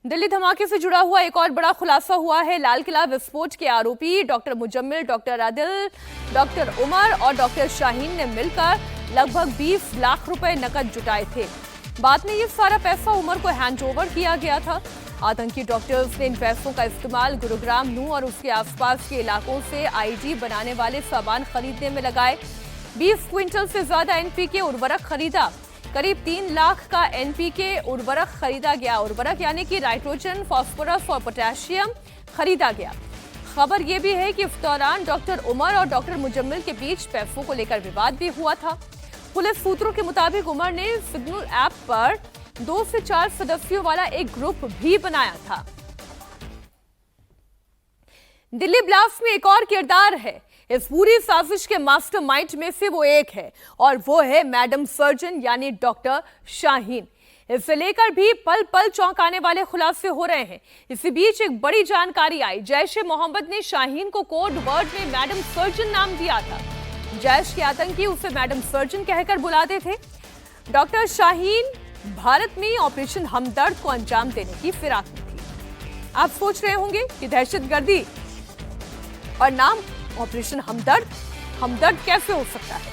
दिल्ली धमाके से जुड़ा हुआ एक और बड़ा खुलासा हुआ है। लाल किला विस्फोट के आरोपी doctor Muzammil, doctor Adil, doctor Umar और डॉक्टर शाहीन ने मिलकर लगभग 20 लाख रुपए नकद जुटाए थे। बाद में ये सारा पैसा उमर को हैंडओवर किया गया था। आतंकी डॉक्टर्स ने इन पैसों का इस्तेमाल गुरुग्राम, नू और उसके आसपास के इलाकों से आईडी बनाने वाले सामान खरीदने में लगाए। 20 क्विंटल से ज्यादा एनपीके उर्वरक खरीदा। करीब 3 लाख का एनपीके उर्वरक खरीदा गया। उर्वरक यानी कि नाइट्रोजन, फास्फोरस और पोटेशियम खरीदा गया। खबर यह भी है कि इस दौरान डॉक्टर उमर और डॉक्टर मुजम्मिल के बीच पैसों को लेकर विवाद भी हुआ था। पुलिस सूत्रों के मुताबिक उमर ने सिग्नल ऐप पर 2 से 4 सदस्यों वाला एक ग्रुप भी बनाया था। दिल्ली ब्लास्ट में एक और किरदार है। इस पूरी साजिश के मास्टरमाइंड में से वो एक है और वो है मैडम सर्जन यानी डॉक्टर शाहीन। इसे लेकर भी पल पल चौंकाने वाले खुलासे हो रहे हैं। इसी बीच एक बड़ी जानकारी आई। जैश-ए-मोहम्मद ने शाहीन को कोड वर्ड में मैडम सर्जन नाम दिया था। जैश के आतंकी उसे मैडम सर्जन कहकर बुलाते थे। डॉक्टर शाहीन भारत में ऑपरेशन हमदर्द को अंजाम देने की फिराक में थी। आप सोच रहे होंगे कि दहशतगर्दी और नाम ऑपरेशन हमदर्द कैसे हो सकता है,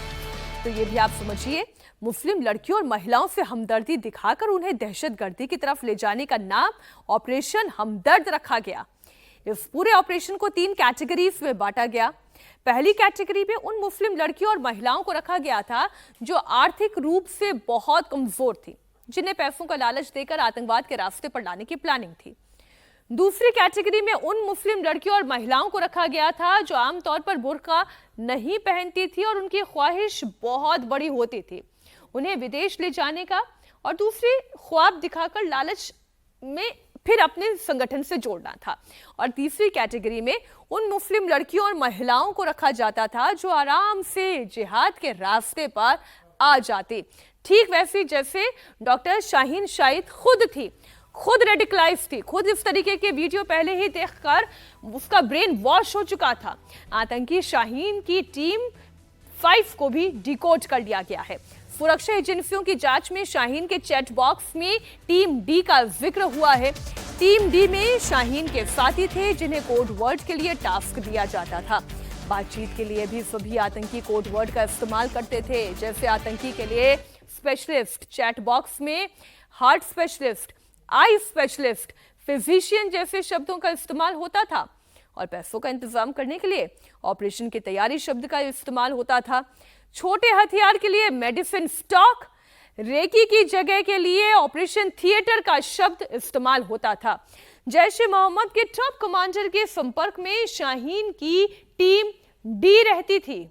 तो ये भी आप समझिए। मुस्लिम लड़कियों और महिलाओं से हमदर्दी दिखाकर उन्हें दहशतगर्दी की तरफ ले जाने का नाम ऑपरेशन हमदर्द रखा गया। इस पूरे ऑपरेशन को 3 कैटेगरीज में बांटा गया। पहली कैटेगरी में उन मुस्लिम लड़कियों और महिलाओं को रखा गया था जो आर्थिक रूप से बहुत कमजोर थी, जिन्हें पैसों का लालच देकर आतंकवाद के रास्ते पर लाने की प्लानिंग थी। दूसरी कैटेगरी में उन मुस्लिम लड़कियों और महिलाओं को रखा गया था जो आमतौर पर बुर्का नहीं पहनती थी और उनकी ख्वाहिश बहुत बड़ी होती थी, उन्हें विदेश ले जाने का और दूसरी ख्वाब दिखाकर लालच में फिर अपने संगठन से जोड़ना था। और तीसरी कैटेगरी में उन मुस्लिम लड़कियों और महिलाओं को रखा जाता था जो आराम से जिहाद के रास्ते पर आ जाती, ठीक वैसी जैसे डॉक्टर शाहीन शाहिद खुद रेडिकलाइज थी। खुद इस तरीके के वीडियो पहले ही देखकर उसका ब्रेन वॉश हो चुका था। आतंकी शाहीन की टीम 5 को भी डिकोड कर लिया गया है। सुरक्षा एजेंसियों की जांच में शाहीन के चैट बॉक्स में टीम डी का जिक्र हुआ है। टीम डी में शाहीन के साथी थे जिन्हें कोड वर्ड के लिए टास्क दिया जाता था। बातचीत के लिए भी सभी आतंकी कोड वर्ड का इस्तेमाल करते थे। जैसे आतंकी के लिए स्पेशलिस्ट चैट बॉक्स में heart specialist, eye specialist, physician जैसे शब्दों का इस्तेमाल होता था। और पैसों का इंतजाम करने के लिए ऑपरेशन की तैयारी शब्द का इस्तेमाल होता था। छोटे हथियार के लिए मेडिसिन स्टॉक, रेकी की जगह के लिए ऑपरेशन थिएटर का शब्द इस्तेमाल होता था। जैश-ए-मोहम्मद के टॉप कमांडर के संपर्क में शाहीन की टीम डी रहती थी।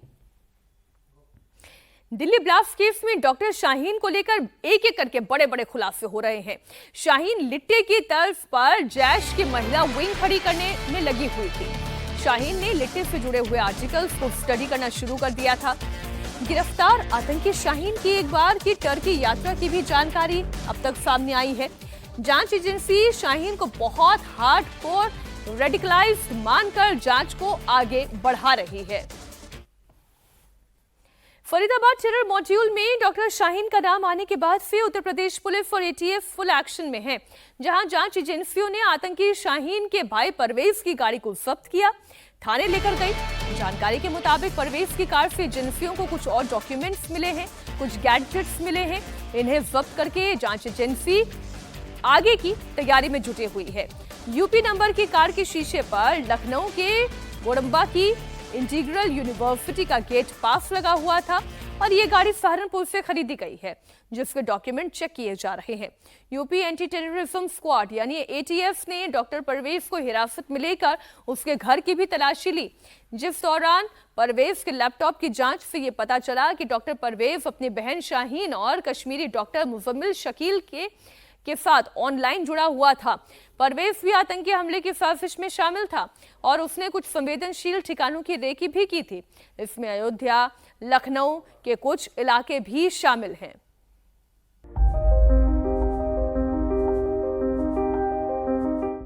दिल्ली ब्लास्ट केस में डॉक्टर शाहीन को लेकर एक एक करके बड़े बड़े खुलासे हो रहे हैं। शाहीन लिट्टे की तर्ज पर जैश की महिला विंग खड़ी करने में लगी हुई थी। शाहीन ने लिट्टे से जुड़े हुए आर्टिकल्स को स्टडी करना शुरू कर दिया था। गिरफ्तार आतंकी शाहीन की एक बार की टर्की यात्रा की भी जानकारी अब तक सामने आई है। जांच एजेंसी शाहीन को बहुत हार्डकोर रेडिकलाइज्ड मानकर जांच को आगे बढ़ा रही है। फरीदाबाद टेरर मॉड्यूल में डॉक्टर शाहीन का नाम आने के बाद से उत्तर प्रदेश पुलिस और एटीएफ फुल एक्शन में है, जहां जांच एजेंसियों ने आतंकी शाहीन के भाई परवेज की गाड़ी को जब्त किया, थाने लेकर गई। जानकारी के मुताबिक परवेज की कार से एजेंसियों को कुछ और डॉक्यूमेंट्स मिले हैं, कुछ गैजेट्स मिले हैं। इन्हें जब्त करके जांच एजेंसी आगे की तैयारी में जुटी हुई है। यूपी नंबर की कार के शीशे पर लखनऊ के गोड़म्बा की इंटीग्रल यूनिवर्सिटी का गेट पास लगा हुआ था और ये गाड़ी सहारनपुर से खरीदी गई है, जिसके डॉक्यूमेंट चेक किए जा रहे हैं। यूपी एंटी टेररिज्म स्क्वाड यानी एटीएफ ने डॉक्टर परवेज को हिरासत में लेकर उसके घर की भी तलाशी ली, जिस दौरान परवेज के लैपटॉप की जांच से ये पता चला कि डॉक्टर परवेज अपनी बहन शाहीन और कश्मीरी डॉक्टर मुजम्मिल शकील के साथ ऑनलाइन जुड़ा हुआ था। परवेज भी आतंकी हमले की साजिश में शामिल था और उसने कुछ संवेदनशील ठिकानों की रेकी भी की थी। इसमें अयोध्या, लखनऊ के कुछ इलाके भी शामिल हैं।